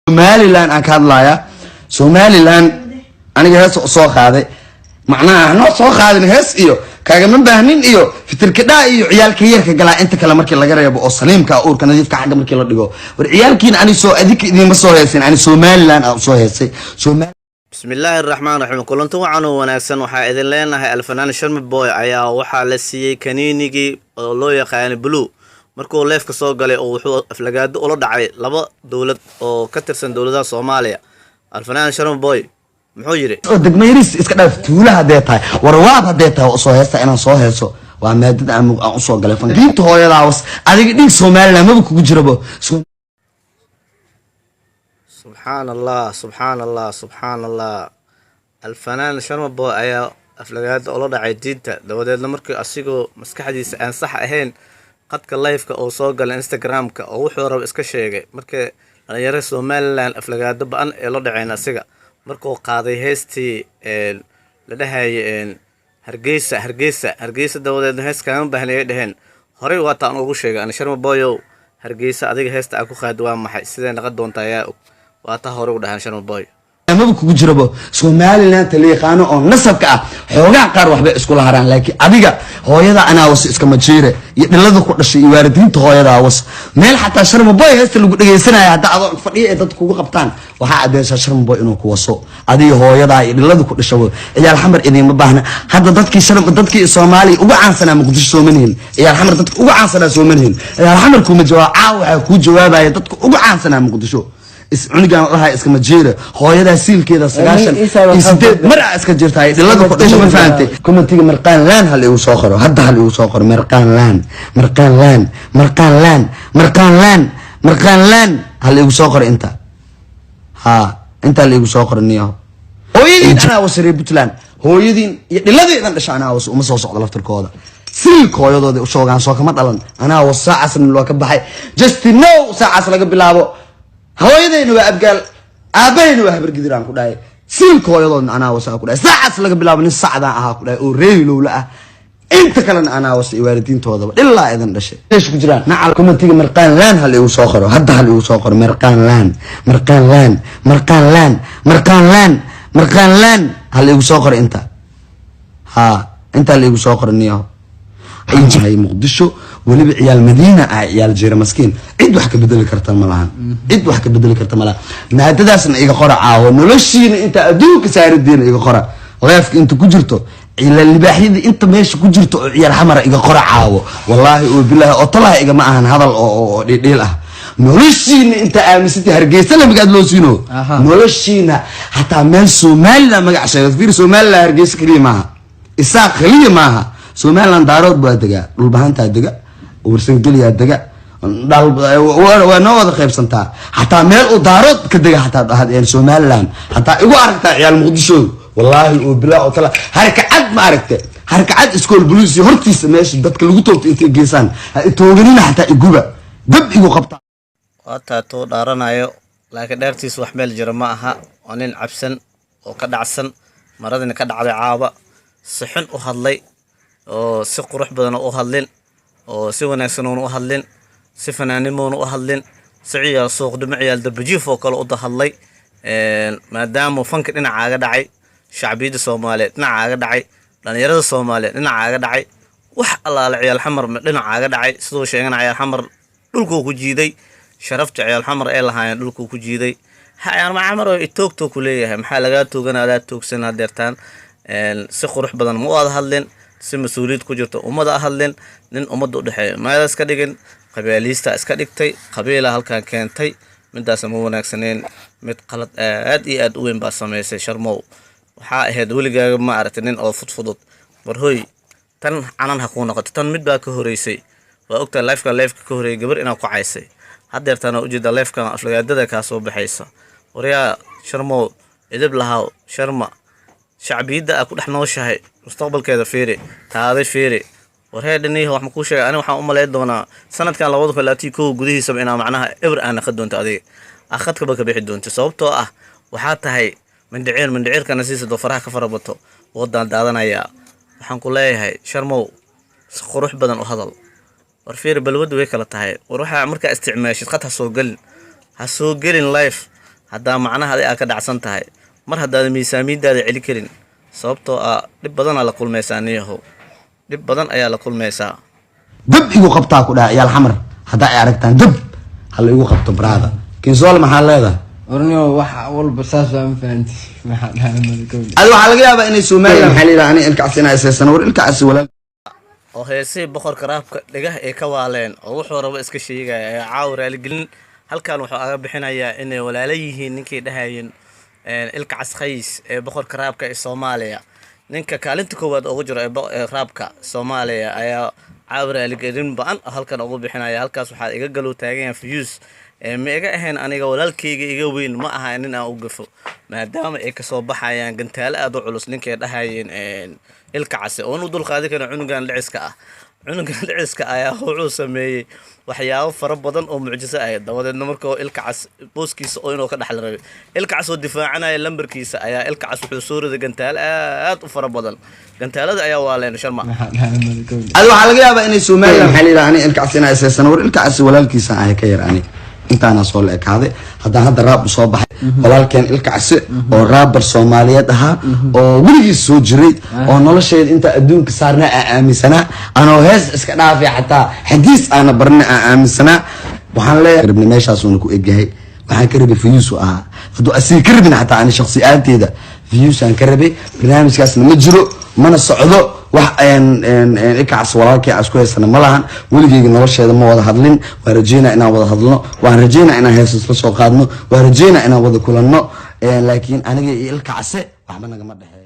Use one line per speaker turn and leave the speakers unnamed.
Somaliland aan ka hadlaaya Somaliland aniga hees soo qaaday macnaha no soo qaadin hees iyo kaagama baahnin iyo fitirka dhaa iyo ciyaalka yarka galaa inta kale markii laga reebo oo saliimka uurka nadiifka xagga markii la dhigo war ciyaalkiina ani soo adik idin soo heesin ani Somaliland aan soo heesay
bismillahir rahmaanir rahiim kulantu waxaan wanaagsan waxa idin leenahay alfanaan sharma boy ayaa waxa la siiyay kaniinigi oo loo yaqaan blue markuu leefka soo galay oo wuxuu aflagaado ula dhacay laba dawlad oo ka tirsan dawladaha Soomaaliya alfanaan sharma boy muxuu yiri
degmayris iska dhaaf tuulaha deetaay warwaab hadeetaay oo soo heesta inaan soo heeso waa maadad aan u soo galay fankiinta hooyada was adiga dhig Somaliland ma ku jirabo
subhanallah alfanaan sharma boy ayaa aflagaado ula dhacay diinta dawadeedna markii asigoo maskaxdiisa aan sax ahayn qadka live-ka oo soo galay Instagram-ka oo wuxuu rabo iska sheegay markii dhalinyarada Somaliland aflagaado baan ee la dhaceen asiga markuu qaaday heestii la dhahay hargeysa dawadeedna heeskaan baahnay dhaheen horay waata aan ugu sheegay aan sharma boyow hargeysa adiga heesta aan ku qaado waa maxay sidee naqa doontaa yaa waata horay u dhahan sharma boy
ma ku jirabo Somaliland taliiqaano oo nasabka ah xoogaa qaar waxba isku la haraan laakiin adiga hooyada ana was iska majiire iyo dhilada ku dhashay waalidiinta hooyada was meel xataa sharma boy heesta lagu dhageysanayo hadda adoo fadhiyo ee dadku ugu qabtaan waxa adeesha sharma boy inuu ku waso adiga hooyada iyo dhilada ku dhashay ciyaal xamar idin ma baahna hadda dadkii Soomaali ugu caansanaa Muqdisho Soomaaliland ciyaal xamar dadku ugu caansanaa Soomaaliland ciyaal xamar kuma jawaab waxa ku jawaabaya dadku ugu caansanaa Muqdisho عنيقان الله اسكما جيرة هويدا سيل كذا سقاشن يسدد مرة اسكا جيرتاي دلادو قديش ما فهمتي كما تيجي مرقان لان هاللي وساخره هدا هاللي وساخره مرقان لان هاللي وساخر انت ها انت اللي وساخر النياه هويدين انا وسري بتلان هويدين دلادي اذا دش انا وس وما سو سقد لفتركودا سيل كويدودي وسوغان سو كما دلن انا وساعه سن لو كبخاي جست نو ساعه laga bilaabo hooyadayna waa abgaal aabayna waa habar gidiraan ku dhaay silkooyadoodna anaa wasaa ku dhaay saacas laga bilaabo nin sacdaan ahaa ku dhaay oo reeyilowla ah inta kalena anaa was waalidiintoodaba ilaa idan dhashay leesh ku jiraan nacal commentiga marqaan laan hal igu soo qoro hadda hal igu soo qoro marqaan laan hal igu soo qoro inta hal igu soo qoro niyo ay Muqdisho waliba ciyaal Madiina ay ciyaal jeera maskiin cid wax ka bedeli karta malaha naadadaasna iga qora caawo noloshiina inta adduunka saarideen iga qora leefka inta ku jirto ila libaaxyada inta meesha ku jirto oo ciyaal xamar iga qora caawo wallahi oo billahi oo talaha iga ma ahan hadal oo dhidhiil ah noloshiina inta aamisatay hargeysa la magaad loo siino noloshiina hatta meel Somaliland magac sheegay fiir Somaliland hargeysa kaliya maaha isaa kaliya maaha Somaliland daarood baa daga dhul bahanta daga warsan galiya daga dal waa noo wada qaybsantaa hatta meel u daarood ka daga hatta dhahadeen Somaliland hatta igu aragtaa ciyaal Muqdisho wallahi oo bilaa oo tala harkacad ma aragtay harkacad iskool buluusi hortiisa meesha dadka lagu toogto intay geesaan tooganina hatta iguba dab igu qabta
waata to dhaaranayo laakiin dheertiis wax meel jira ma aha oo nin cabsan oo ka dhacsan maradina ka dhacday caaba sixin u hadlay oo si qurux badan u hadlin oo si wanaagsan u hadlin si fanaanimo u hadlin ciyaal suuq dhimciyaal dabajiif oo kale u hadlay maadaama fanka dhinacaaga dhacay shacbiyada Soomaaliyeed dhinacaaga dhacay dhalinyarada Soomaaliyeed dhinacaaga dhacay wax allaale ciyaal xamar dhinacaaga dhacay sidoo sheegan ciyaal xamar dhulku ku jiiday sharafta ciyaal xamar ee lahaayeen dhulku ku jiiday hayaan xamar oo itoogto ku leeyahay maxaa laga tooganaada toogsan hadeertaan si qurux badan ma wada hadlin si mas'uuliyad ku jirto ummada hadleen nin ummada u dhaxeeyo maada iska dhigin qabiilista iska dhigtay qabiila halkaan keentay midaas ma wanaagsaneen mid qalad aad iyo aad u weyn baa sameysay sharmow waxa ahayd waligaaga ma aragtay nin oo fudfudud warhooy tan canan ha ku noqoto tan mid baa ka horeysay waa ogtaa live ka horeeyay gabar inaa ku caysay hadeertana u jeeda live ka aflagaadada ka soo baxaysa wariya sharmow idib lahaa sharma shacbiyada ku dhax nooshahay mustaqbalkeeda fiiri taade fiiri warheedanii wax ma ku sheegay ani waxaan u maleey doonaa sanadkan 2021 gudihiisa inaa macnaha ever aan ka doonto adiga akhadka ba ka bixi doonto sababtoo ah waxa tahay mindhicirkana siisa do faraha ka farabato wadan daadanaya waxaan ku leeyahay sharmow qurux badan u hadal war fiiri balwad way kala tahay war waxa marka isticmaashid qad ha soo galin live haddaa macnaha adi aa ka dhacsan tahay mar haddaada miisaamiyadaada celi karin sababtoo ah dhib badanaa la kulmaysaa niyahow dhib badan ayaa la kulmaysaa
dab igu qabtaa ku dhaha ciyaal xamar haddaa ay aragtaan dab hala igu qabto baraada kinsool maxaa leedahay
orniyo wax walba saas waa ma fahanti maxaa dhahay madakowle
adi waxaa laga yaabaa inay Soomaaliya maxaa la yidhaha ani ilkaas inaa isaysan war ilkaas walaal
oo heesii boqorka raabka dhegah ay ka waaleen oo wuxuu rabo iska sheegaya ee caawa raaligelin halkan wuxuu aga bixinayaa inay walaalo yihiin ninkii dhahayeen ilkaas khays ee boqorka raabka ee Soomaaliya ninka kaalinta koowaad ugu jiro ee raabka Soomaaliya ayaa caawa raaligelin baan halkan ugu bixinaya halkaas waxaa iga galo taagan fiyus ma iga ahayn aniga walaalkayga iga weyn ma aha nin aan u gafo maadaama ay ka soo baxayaan gantaalo aad u culus ninkay dhahayeen ilkaas oo uu dul qaadi karo cunugan dhiciska ah cunugan dhiciska ayaa wuxuu sameeyay waxyaabo fara badan oo mucjiso ah dabadeedna markuu ilkaas booskiisa oo inuu ka dhaxal rabay ilkaas oo difaacanaya lambarkiisa ayaa ilkaas wuxuu soo riday gantaalo aad u fara badan gantaalada ayaa waaleen sharma
adi waxaa laga yaabaa inay Soomaaliya maxaa la yidhaha ani ilkaas inaa isaysan war ilkaas walaalkiisa ah ka yar ani intaana soo la ekaaday haddaan hadda raab soo baxay walaalkeen ilkacsi oo raabar Soomaaliyeed ahaa oo weligiis soo jiray oo nolosheeda inta adduunka saarna aaminsanaa anoo hees iska dhaafay xataa xadiis aana barna aaminsanaa waxaan leeyahay rabni meeshaas uu ku egyahay waxaan ka rabay fiyus ahaa hadduu asii ka rabin xataa ani shakhsiyaadteeda fiyus aan ka rabay barnaamijkaasna ma jiro mana socdo wax ilkaas walaalkay asku heesana ma lahan weligeyga nolosheeda ma wada hadlin waan rajeynaa inaan wada hadlno waan rajeynaa inaan heesas la soo qaadno waan rajeynaa inaan wada kulanno laakiin aniga iyo ilkaase waxba nagama dhexeeyo